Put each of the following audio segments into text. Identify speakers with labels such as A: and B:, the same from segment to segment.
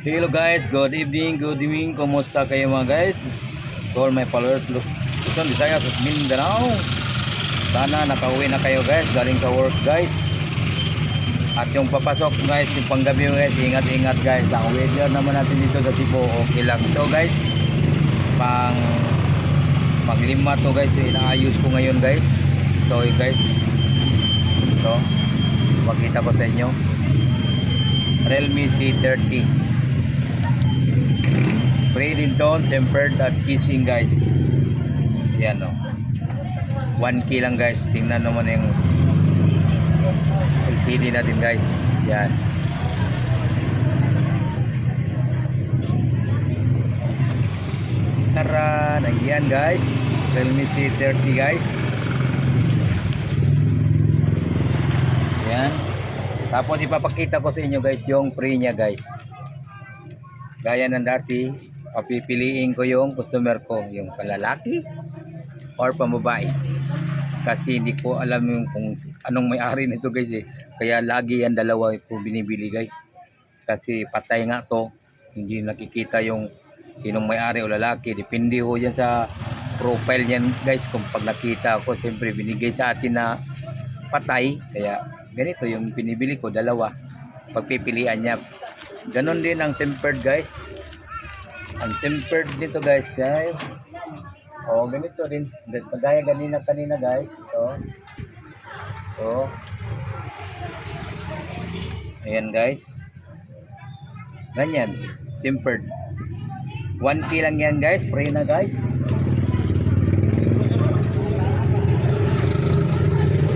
A: Hello guys, good evening, kumusta kayo mga guys? To all my followers, Luzon, Visayas, at Mindanao. Sana nakauwi na kayo guys, galing ka work guys. At yung papasok guys, yung panggabi guys, ingat guys. Ang weather naman natin dito sa Cebu, okay lang ito guys. Paglima to guys, inaayos ko ngayon guys. So guys, ito, makita ko sa inyo. Realme C30 Braided tone, tempered at kissing guys. Yan o, 1K lang guys. Tingnan naman yung LCD natin guys. Yan, tara, yan guys, Realme C30 guys. Yan, tapos ipapakita ko sa inyo guys yung pre nya guys. Gaya ng dati, papipiliin ko yung customer ko, yung palalaki or pambabae, kasi hindi ko alam yung kung anong may-ari nito guys eh. Kaya lagi yan dalawa ko binibili guys, kasi patay nga to, hindi nakikita yung sinong may-ari o lalaki. Depende ho yan sa profile yan guys. Kung pag nakita ko, siyempre binigay sa atin na patay, kaya ganito yung binibili ko, dalawa pagpipilian niya. Ganon din ang tempered guys. Ang tempered dito guys, oh, ganito rin. Kagaya kanina guys. So, ayan guys. Ganyan, tempered. 1K lang yan guys, pray na guys.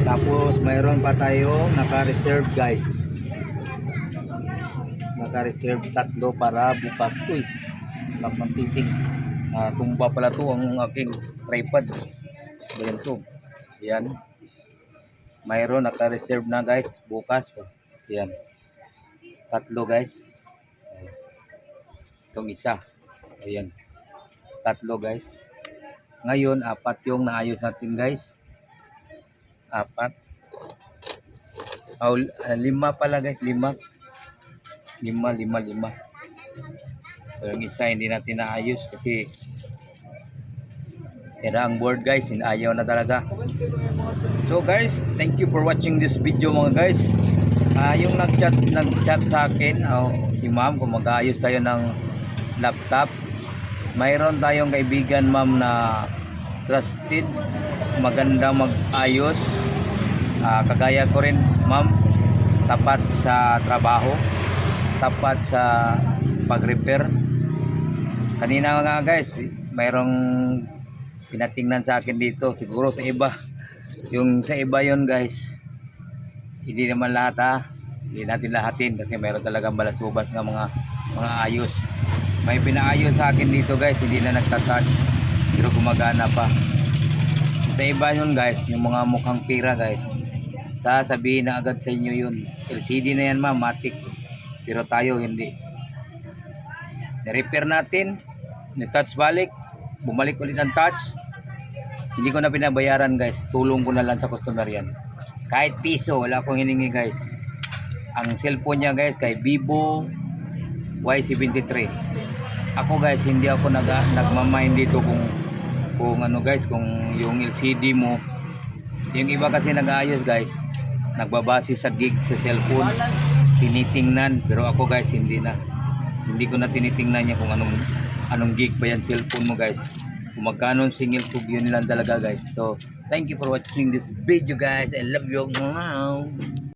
A: Tapos mayroon pa tayong naka-reserve guys. Naka-reserve tatlo para bukas. Uy, magmantiting. Tumba pala to ang aking tripod. Ayan to. Ayan. Mayroon naka-reserve na guys bukas. Ayan. Tatlo guys. Itong isa. Ayan. Tatlo guys. Ngayon, 4 yung naayos natin guys. 4. 5 pala guys. 5. So, yung isa hindi natin naayos kasi era ang board guys, ayaw na talaga. So guys, thank you for watching this video mga guys. Yung nag-chat sa akin, si ma'am, kung mag-aayos tayo ng laptop, mayroon tayong kaibigan ma'am na trusted, maganda mag-ayos. Kagaya ko rin ma'am, tapat sa trabaho, tapat sa pag-repair. Kanina nga guys, mayroong pinatingnan sa akin dito, siguro sa iba. Yung sa iba yon guys, hindi naman lahat hindi natin lahatin kasi mayroon talagang balasubas ng mga ayos. May pinaayos sa akin dito guys, hindi na nagtatouch pero gumagana pa. Sa iba yun guys, yung mga mukhang pira guys, sasabihin na agad sa inyo yun, LCD na yan ma'am, matic. Pero tayo hindi. Ni-repair natin, ni-touch balik, bumalik ulit ang touch. Hindi ko na pinabayaran guys, tulong ko na lang sa customer yan. Kahit piso, wala akong hiningi guys. Ang cellphone niya guys, kay Vivo Y73. Ako guys, hindi ako nagmamind dito kung ano guys, kung yung LCD mo. Yung iba kasi nag-aayos guys, nagbabase sa gig sa cellphone, tinitingnan. Pero ako guys, hindi ko na tinitingnan niya kung anong gig ba yan cellphone mo guys, kung magkano single tube, yun lang talaga guys. So thank you for watching this video guys, I love you.